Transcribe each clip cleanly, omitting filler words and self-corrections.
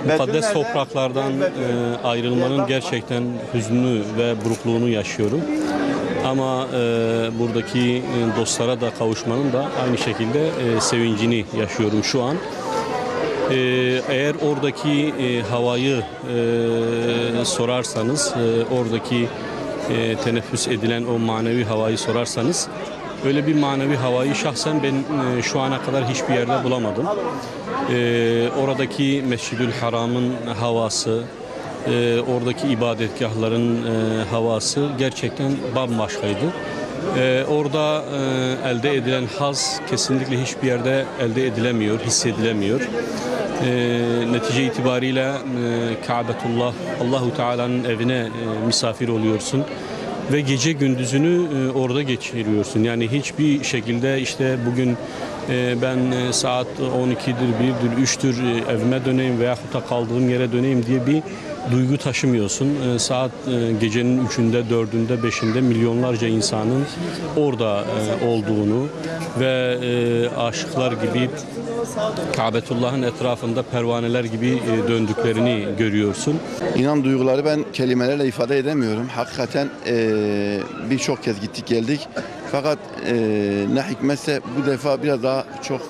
Mukaddes topraklardan ayrılmanın gerçekten hüznünü ve burukluğunu yaşıyorum. Ama buradaki dostlara da kavuşmanın da aynı şekilde sevincini yaşıyorum şu an. Eğer oradaki havayı sorarsanız, oradaki teneffüs edilen o manevi havayı sorarsanız, öyle bir manevi havayı şahsen ben şu ana kadar hiçbir yerde bulamadım. Oradaki Mescid-ül Haram'ın havası, oradaki ibadetgahların havası gerçekten bambaşkaydı. Orada elde edilen haz kesinlikle hiçbir yerde elde edilemiyor, hissedilemiyor. Netice itibariyle Ka'betullah, Allahu Teala'nın evine misafir oluyorsun ve gece gündüzünü orada geçiriyorsun. Yani hiçbir şekilde işte bugün ben saat 12'dir, 1'dir, 3'tür evime döneyim veyahut da kaldığım yere döneyim diye bir duygu taşımıyorsun. Saat gecenin 3'ünde, 4'ünde, 5'inde milyonlarca insanın orada olduğunu ve aşıklar gibi Ka'betullah'ın etrafında pervaneler gibi döndüklerini görüyorsun. İnan duyguları ben kelimelerle ifade edemiyorum. Hakikaten birçok kez gittik geldik. Fakat ne hikmetse bu defa biraz daha çok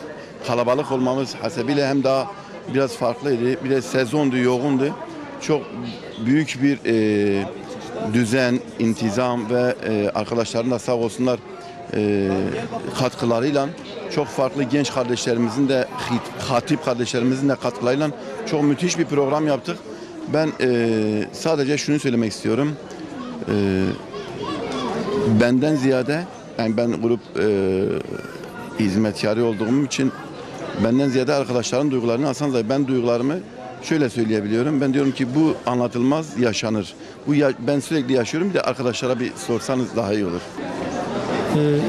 kalabalık olmamız hasebiyle hem daha biraz farklıydı. Bir de sezondu, yoğundu. Çok büyük bir düzen, intizam ve arkadaşların da sağ olsunlar katkılarıyla çok farklı genç kardeşlerimizin de hatip kardeşlerimizin de katkılarıyla çok müthiş bir program yaptık. Ben sadece şunu söylemek istiyorum. Benden ziyade yani ben grup hizmetkarı olduğum için benden ziyade arkadaşların duygularını alsanız da ben duygularımı şöyle söyleyebiliyorum. Ben diyorum ki bu anlatılmaz, yaşanır. Ben sürekli yaşıyorum. Bir de arkadaşlara bir sorsanız daha iyi olur.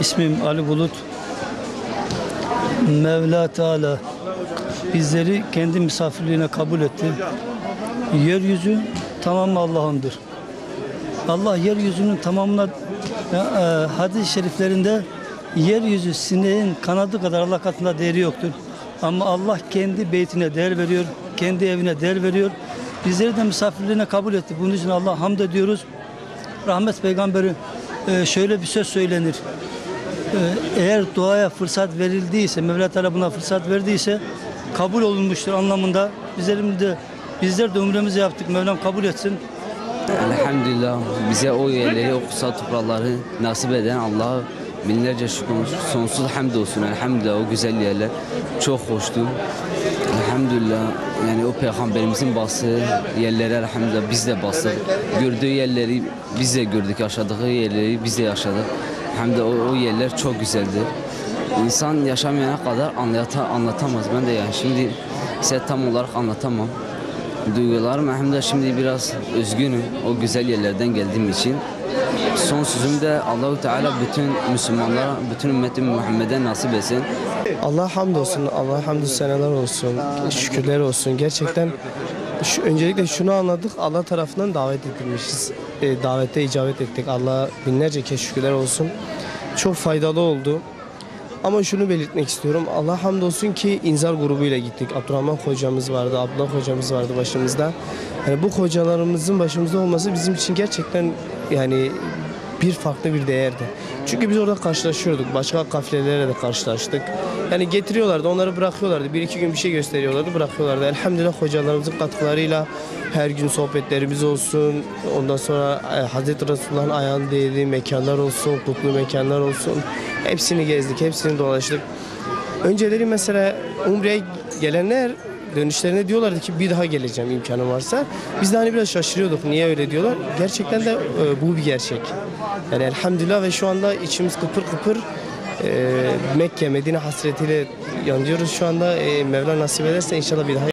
İsmim Ali Bulut. Mevla Teala bizleri kendi misafirliğine kabul etti. Yeryüzü tamamı Allah'ındır. Allah yeryüzünün tamamına hadis-i şeriflerinde yeryüzü sineğin kanadı kadar Allah katında değeri yoktur. Ama Allah kendi beytine değer veriyor, kendi evine değer veriyor. Bizleri de misafirliğine kabul etti. Bunun için Allah'a hamd ediyoruz. Rahmet peygamberi şöyle bir söz söylenir. Eğer duaya fırsat verildiyse, Mevla Teala buna fırsat verdiyse kabul olunmuştur anlamında. Bizler de umremizi yaptık. Mevlam kabul etsin. Elhamdülillah bize o yerleri, o kutsal toprakları nasip eden Allah'a binlerce şükür, sonsuz hamd olsun. Elhamdülillah o güzel yerler çok hoştu. Elhamdülillah yani o peygamberimizin bastığı yerlere elhamdülillah biz de bastık. Gördüğü yerleri biz de gördük, yaşadığı yerleri biz de yaşadık. Hem de o yerler çok güzeldi. İnsan yaşamayana kadar anlatamaz. Ben de yani şimdi size tam olarak anlatamam. Duygularım hem de şimdi biraz üzgünüm o güzel yerlerden geldiğim için. Son sözüm de Allahu Teala bütün Müslümanlara, bütün ümmeti Muhammed'e nasip etsin. Allah hamdolsun, Allah hamdü seneler olsun, şükürler olsun. Gerçekten öncelikle şunu anladık, Allah tarafından davet edilmişiz. Davete icabet ettik. Allah'a binlerce kez şükürler olsun. Çok faydalı oldu. Ama şunu belirtmek istiyorum. Allah hamdolsun ki İnzar grubuyla gittik. Abdurrahman hocamız vardı, Abdullah hocamız vardı başımızda. Yani bu hocalarımızın başımızda olması bizim için gerçekten yani bir farklı bir değerdi. Çünkü biz orada karşılaşıyorduk. Başka kafilelerle de karşılaştık. Yani getiriyorlardı, onları bırakıyorlardı. Bir iki gün bir şey gösteriyorlardı, bırakıyorlardı. Elhamdülillah hocalarımızın katkılarıyla her gün sohbetlerimiz olsun. Ondan sonra Hazreti Resulullah'ın ayağını değdiği mekanlar olsun, kutlu mekanlar olsun. Hepsini gezdik, hepsini dolaştık. Önceleri mesela Umre'ye gelenler dönüşlerine diyorlardı ki bir daha geleceğim imkanım varsa. Biz de hani biraz şaşırıyorduk. Niye öyle diyorlar? Gerçekten de bu bir gerçek. Yani elhamdülillah ve şu anda içimiz kıpır kıpır Mekke, Medine hasretiyle yanıyoruz şu anda. Mevla nasip ederse inşallah bir daha